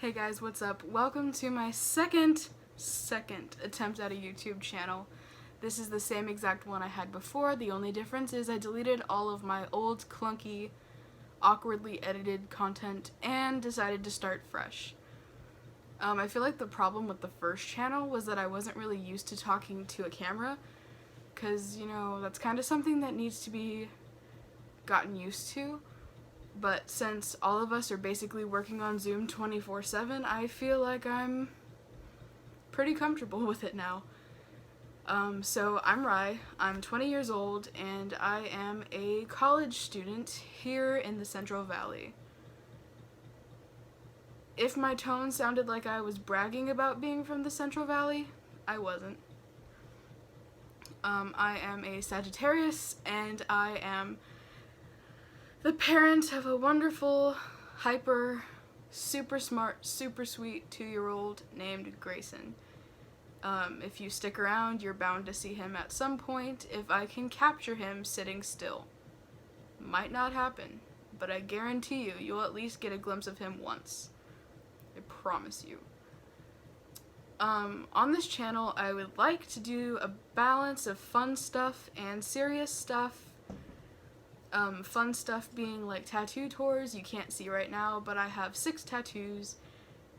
Hey guys, what's up? Welcome to my second attempt at a YouTube channel. This is the same exact one I had before. The only difference is I deleted all of my old, clunky, awkwardly edited content and decided to start fresh. I feel like the problem with the first channel was that I wasn't really used to talking to a camera, because, you know, that's kind of something that needs to be gotten used to. But since all of us are basically working on Zoom 24/7, I feel like I'm pretty comfortable with it now. So I'm Rye, I'm 20 years old, and I am a college student here in the Central Valley. If my tone sounded like I was bragging about being from the Central Valley, I wasn't. I am a Sagittarius, and I am the parent of a wonderful, hyper, super smart, super sweet 2-year-old named Grayson. If you stick around, you're bound to see him at some point if I can capture him sitting still. Might not happen, but I guarantee you, you'll at least get a glimpse of him once. I promise you. On this channel, I would like to do a balance of fun stuff and serious stuff. Fun stuff being like tattoo tours. You can't see right now, but I have 6 tattoos,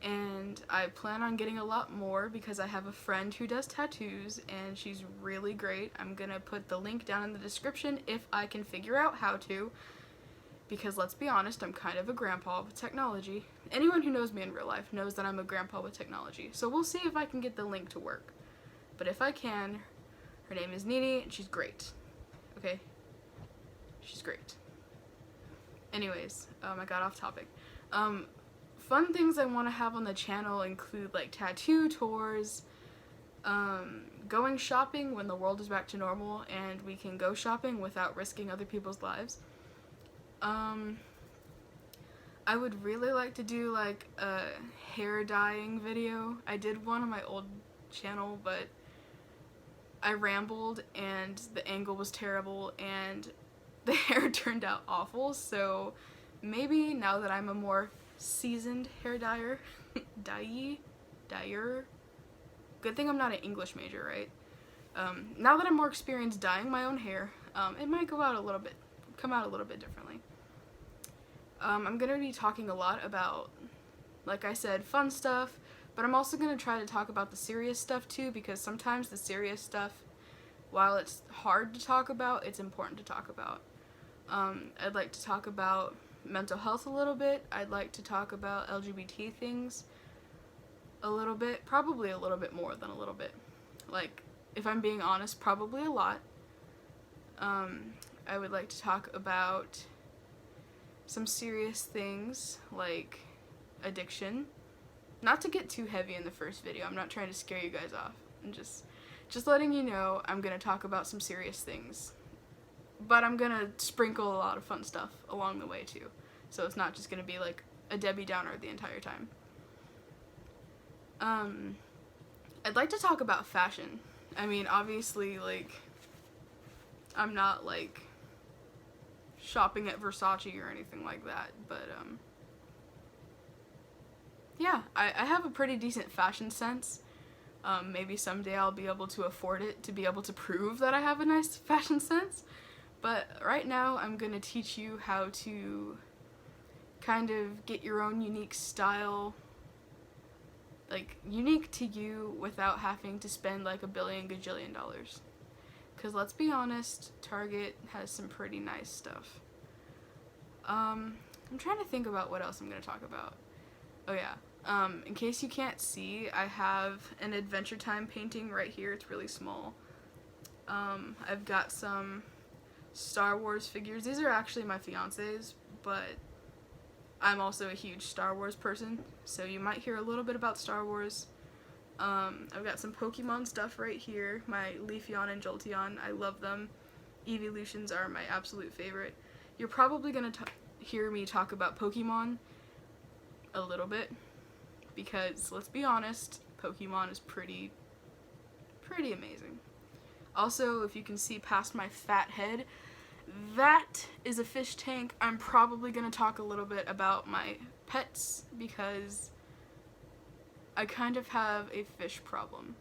and I plan on getting a lot more because I have a friend who does tattoos, and she's really great. I'm gonna put the link down in the description if I can figure out how to, because let's be honest, I'm kind of a grandpa with technology. Anyone who knows me in real life knows that I'm a grandpa with technology, so we'll see if I can get the link to work. But if I can, her name is Nini, and she's great. Okay? She's great. Anyways, I got off topic. Fun things I want to have on the channel include like tattoo tours, going shopping when the world is back to normal and we can go shopping without risking other people's lives. I would really like to do like a hair dyeing video. I did one on my old channel, but I rambled and the angle was terrible and the hair turned out awful, so maybe now that I'm a more seasoned hair dyer, good thing I'm not an English major, right? Now that I'm more experienced dyeing my own hair, it might come out a little bit differently. I'm gonna be talking a lot about, like I said, fun stuff, but I'm also gonna try to talk about the serious stuff too, because sometimes the serious stuff, while it's hard to talk about, it's important to talk about. I'd like to talk about mental health a little bit. I'd like to talk about LGBT things a little bit. Probably a little bit more than a little bit. Like, if I'm being honest, probably a lot. I would like to talk about some serious things like addiction. Not to get too heavy in the first video. I'm not trying to scare you guys off. I'm just letting you know I'm gonna talk about some serious things. But I'm gonna sprinkle a lot of fun stuff along the way too. So it's not just gonna be like a Debbie Downer the entire time. I'd like to talk about fashion. I mean, obviously, like, I'm not like shopping at Versace or anything like that, but yeah, I have a pretty decent fashion sense. Maybe someday I'll be able to afford it to be able to prove that I have a nice fashion sense. But right now I'm going to teach you how to kind of get your own unique style, like unique to you, without having to spend like $1 billion gajillion. Because let's be honest, Target has some pretty nice stuff. I'm trying to think about what else I'm going to talk about. Oh yeah. In case you can't see, I have an Adventure Time painting right here. It's really small. I've got some Star Wars figures. These are actually my fiance's, but I'm also a huge Star Wars person, so you might hear a little bit about Star Wars. I've got some Pokemon stuff right here. My Leafeon and Jolteon. I love them. Evolutions are my absolute favorite. You're probably going to hear me talk about Pokemon a little bit, because let's be honest, Pokemon is pretty amazing. Also, if you can see past my fat head, that is a fish tank. I'm probably going to talk a little bit about my pets, because I kind of have a fish problem.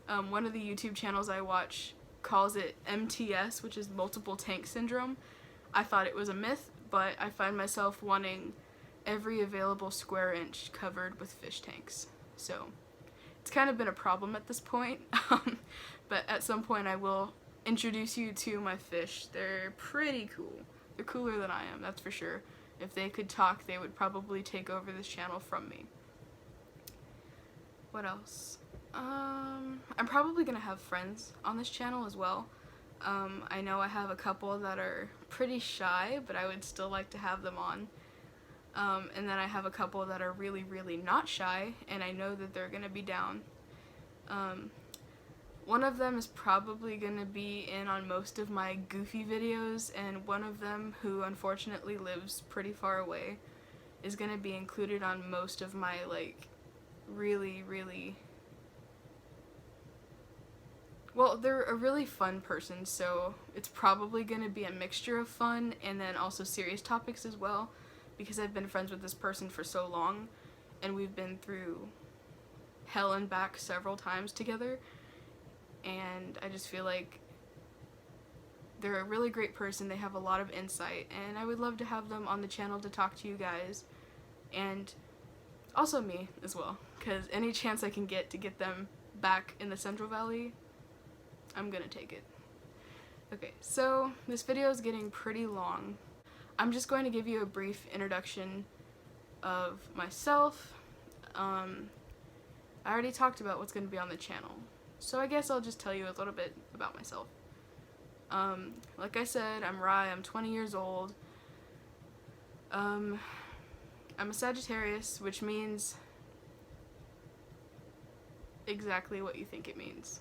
One of the YouTube channels I watch calls it MTS, which is multiple tank syndrome. I thought it was a myth, but I find myself wanting every available square inch covered with fish tanks. So it's kind of been a problem at this point, but at some point I will introduce you to my fish. They're pretty cool. They're cooler than I am, that's for sure. If they could talk, they would probably take over this channel from me. What else? I'm probably gonna have friends on this channel as well. I know I have a couple that are pretty shy, but I would still like to have them on. And then I have a couple that are really, really not shy, and I know that they're gonna be down. One of them is probably gonna be in on most of my goofy videos, and one of them, who unfortunately lives pretty far away, is gonna be included on most of my, like, really, really... Well, they're a really fun person, so it's probably gonna be a mixture of fun and then also serious topics as well, because I've been friends with this person for so long, and we've been through hell and back several times together, and I just feel like they're a really great person. They have a lot of insight, and I would love to have them on the channel to talk to you guys, and also me as well, because any chance I can get to get them back in the Central Valley, I'm gonna take it. Okay, so this video is getting pretty long. I'm just going to give you a brief introduction of myself. I already talked about what's going to be on the channel, so I guess I'll just tell you a little bit about myself. Like I said, I'm Rye, I'm 20 years old. I'm a Sagittarius, which means exactly what you think it means.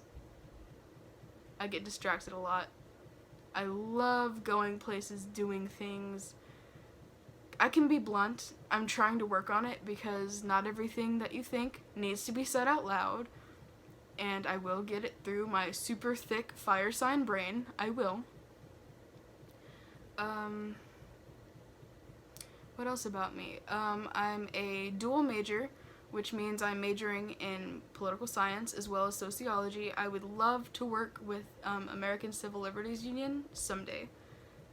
I get distracted a lot. I love going places, doing things. I can be blunt. I'm trying to work on it because not everything that you think needs to be said out loud, and I will get it through my super thick fire sign brain. I will. What else about me? I'm a dual major, which means I'm majoring in political science as well as sociology. I would love to work with American Civil Liberties Union someday.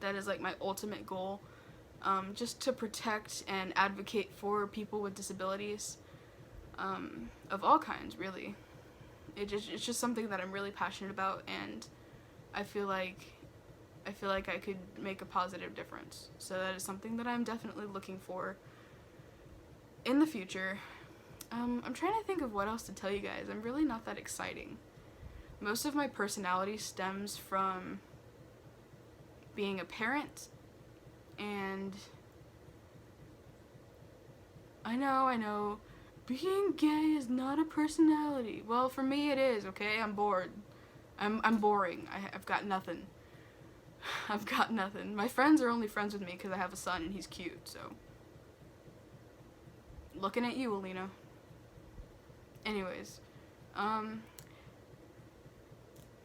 That is like my ultimate goal, just to protect and advocate for people with disabilities, of all kinds, really. It's just something that I'm really passionate about, and I feel like I could make a positive difference. So that is something that I'm definitely looking for in the future. I'm trying to think of what else to tell you guys. I'm really not that exciting. Most of my personality stems from being a parent, and I know, being gay is not a personality. Well, for me it is, okay? I'm bored. I'm boring. I've got nothing. I've got nothing. My friends are only friends with me because I have a son and he's cute, so. Looking at you, Alina. Anyways,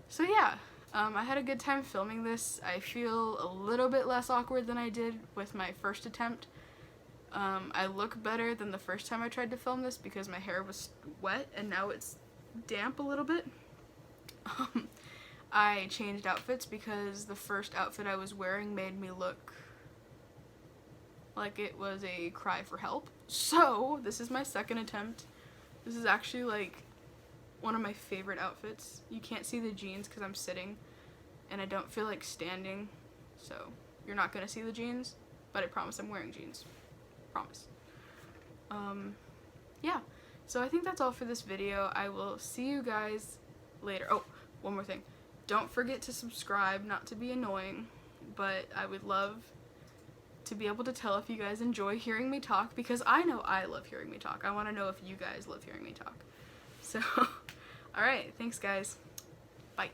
so yeah, I had a good time filming this. I feel a little bit less awkward than I did with my first attempt. I look better than the first time I tried to film this because my hair was wet and now it's damp a little bit. I changed outfits because the first outfit I was wearing made me look like it was a cry for help. So, this is my second attempt. This is actually like one of my favorite outfits. You can't see the jeans because I'm sitting and I don't feel like standing, so you're not gonna see the jeans, but I promise I'm wearing jeans. Promise. Yeah, so I think that's all for this video. I will see you guys later. Oh, one more thing. Don't forget to subscribe, not to be annoying, but I would love to be able to tell if you guys enjoy hearing me talk, because I know I love hearing me talk. I want to know if you guys love hearing me talk. So, alright, thanks guys. Bye.